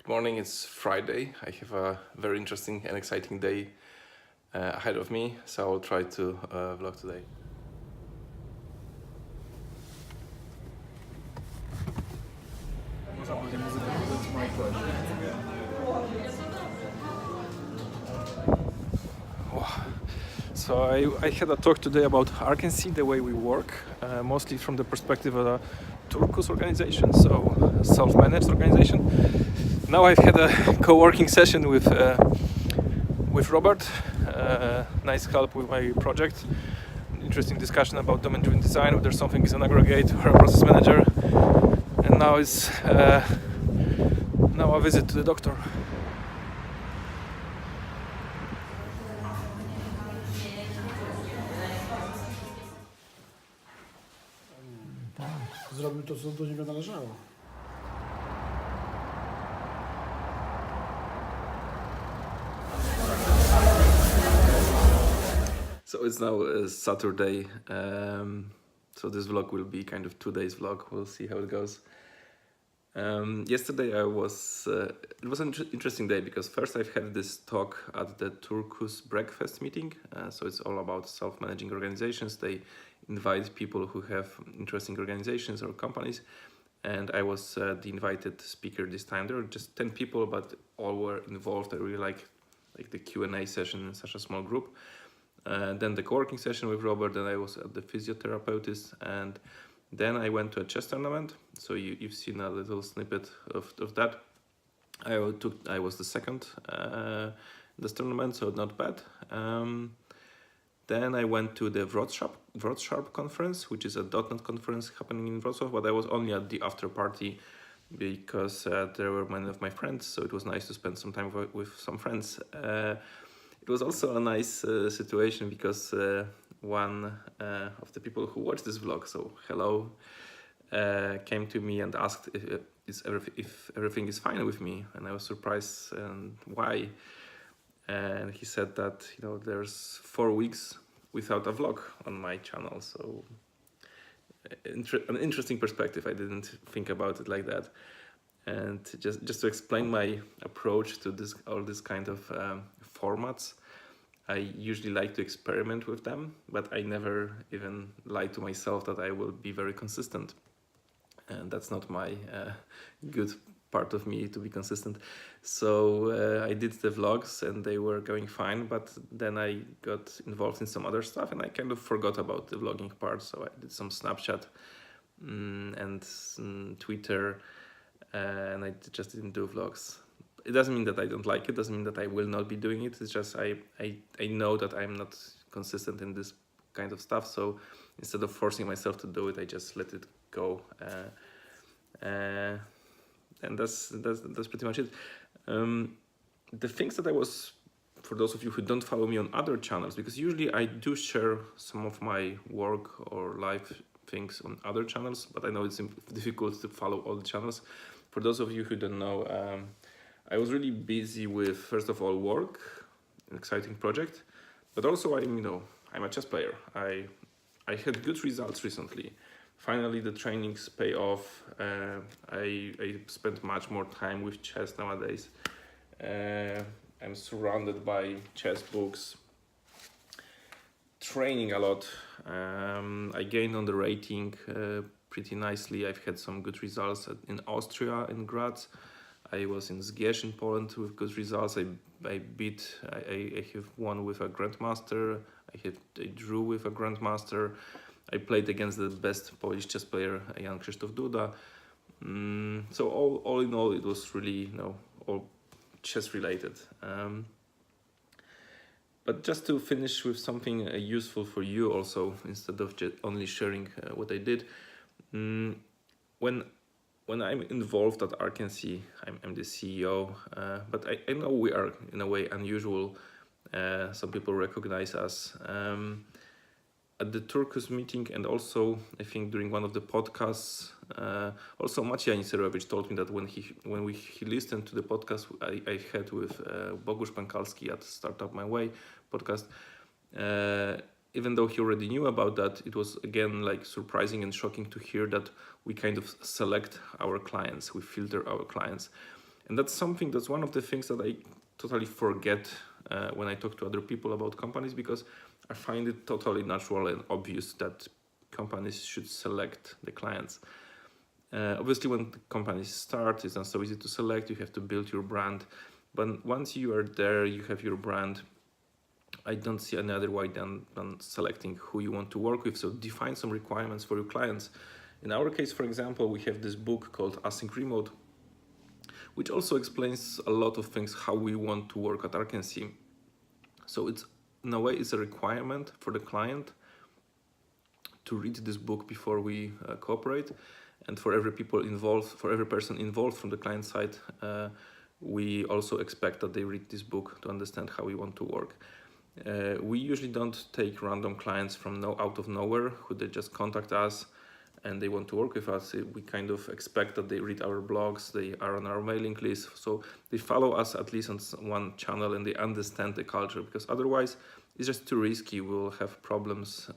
Good morning, it's Friday. I have a very interesting and exciting day ahead of me, so I'll try to vlog today. So I had a talk today about Arkency, the way we work, mostly from the perspective of a Turkus organization, so self-managed organization. Now I've had a co-working session with Robert, nice help with my project. Interesting discussion about domain-driven design, whether something is an aggregate or a process manager. And now is now a visit to the doctor. Zrobił to, co do niego należało. So it's now Saturday, so this vlog will be kind of 2 days vlog. We'll see how it goes. Yesterday it was an interesting day because first I've had this talk at the Turkus breakfast meeting. So it's all about self-managing organizations. They invite people who have interesting organizations or companies. And I was the invited speaker this time. There were just 10 people, but all were involved. I really like the Q&A session in such a small group. Then the co-working session with Robert, then I was at the physiotherapist, and then I went to a chess tournament. So you've seen a little snippet of that. I was the second this tournament, so not bad. Then I went to the Wrocław conference, which is a .NET conference happening in Wrocław, but I was only at the after party because there were many of my friends, so it was nice to spend some time with some friends. It was also a nice situation because one of the people who watched this vlog, so hello, came to me and asked if everything is fine with me, and I was surprised and why. And he said that there's 4 weeks without a vlog on my channel, so an interesting perspective. I didn't think about it like that. And just to explain my approach to all this kind of formats, I usually like to experiment with them, but I never even lie to myself that I will be very consistent. And that's not my good part of me, to be consistent. So I did the vlogs and they were going fine, but then I got involved in some other stuff and I kind of forgot about the vlogging part. So I did some Snapchat and Twitter, and I just didn't do vlogs. It doesn't mean that I don't like it, doesn't mean that I will not be doing it. It's just I know that I'm not consistent in this kind of stuff. So instead of forcing myself to do it, I just let it go. And that's pretty much it. The things that I was, for those of you who don't follow me on other channels, because usually I do share some of my work or life things on other channels, but I know it's difficult to follow all the channels. For those of you who don't know, I was really busy with, first of all, work, an exciting project, but also I'm a chess player. I had good results recently. Finally, the trainings pay off. I spend much more time with chess nowadays. I'm surrounded by chess books, training a lot. I gained on the rating pretty nicely. I've had some good results in Austria, in Graz. I was in Zgierz in Poland with good results. I have won with a grandmaster. I drew with a grandmaster. I played against the best Polish chess player, Jan Krzysztof Duda. So all in all, it was really all chess related. But just to finish with something useful for you also, instead of just only sharing what I did. When I'm involved at Arkency, I'm the CEO, but I know we are in a way unusual. Some people recognize us. At the Turkus meeting, and also I think during one of the podcasts, also Maciej Aniserowicz told me that when he listened to the podcast I had with Bogusz Pękalski at Startup My Way podcast, even though he already knew about that, it was again surprising and shocking to hear that we kind of select our clients, we filter our clients. And that's one of the things that I totally forget when I talk to other people about companies, because I find it totally natural and obvious that companies should select the clients. Obviously, when the companies start, it's not so easy to select. You have to build your brand. But once you are there, you have your brand. I don't see any other way than selecting who you want to work with. So define some requirements for your clients. In our case, for example, we have this book called Async Remote, which also explains a lot of things how we want to work at Arkency. So it's, in a way, it's a requirement for the client to read this book before we cooperate. And for every person involved from the client side, we also expect that they read this book to understand how we want to work. We usually don't take random clients from out of nowhere who they just contact us and they want to work with us. We kind of expect that they read our blogs, they are on our mailing list, so they follow us at least on one channel and they understand the culture, because otherwise it's just too risky. We'll have problems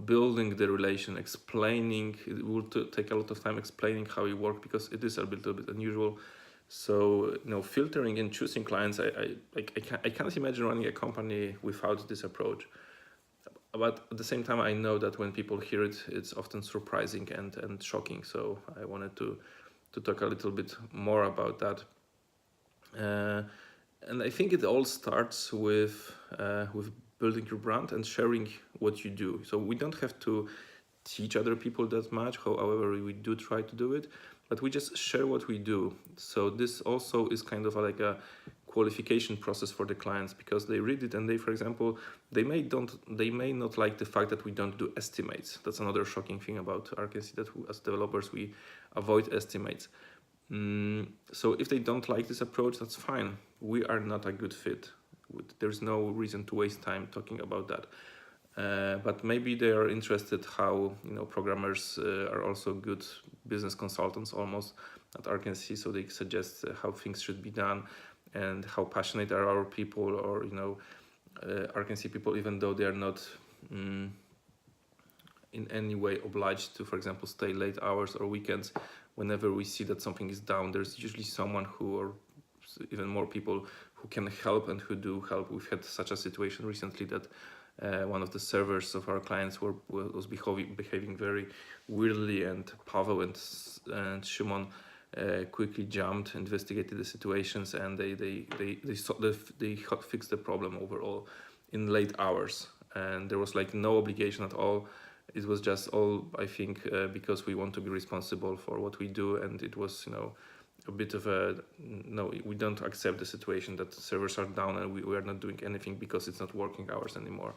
building the relation, explaining. It will take a lot of time explaining how we work, because it is a little bit unusual. So filtering and choosing clients, I can't imagine running a company without this approach. But at the same time, I know that when people hear it, it's often surprising and shocking. So I wanted to talk a little bit more about that. And I think it all starts with building your brand and sharing what you do. So we don't have to teach other people that much, however we do try to do it, but we just share what we do. So this also is kind of like a qualification process for the clients, because they read it and they, for example, they may not like the fact that we don't do estimates. That's another shocking thing about Arkency, that as developers we avoid estimates. So if they don't like this approach, that's fine. We are not a good fit. There's no reason to waste time talking about that. But maybe they are interested how programmers are also good business consultants almost at Arkency, so they suggest how things should be done and how passionate are our people, or Arkency people, even though they are not in any way obliged to, for example, stay late hours or weekends. Whenever we see that something is down, there's usually someone or even more people who can help and who do help. We've had such a situation recently that one of the servers of our clients was behaving very weirdly, and Pavel and Shimon quickly jumped, investigated the situations, and they fixed the problem overall in late hours. And there was no obligation at all. It was just all, I think, because we want to be responsible for what we do, and it was a bit of we don't accept the situation that servers are down and we are not doing anything because it's not working hours anymore.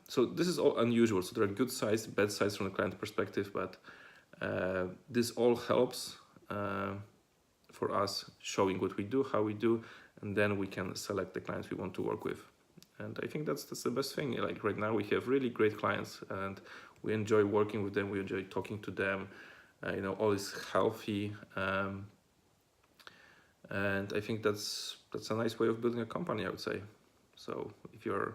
So this is all unusual. So there are good sides, bad sides from the client perspective, but this all helps for us showing what we do, how we do, and then we can select the clients we want to work with. And I think that's the best thing. Right now we have really great clients and we enjoy working with them. We enjoy talking to them. All is healthy. And I think that's a nice way of building a company, I would say. So if you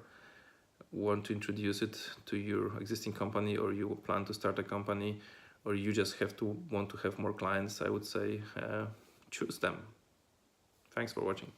want to introduce it to your existing company, or you plan to start a company, or you just want to have more clients, I would say choose them. Thanks for watching.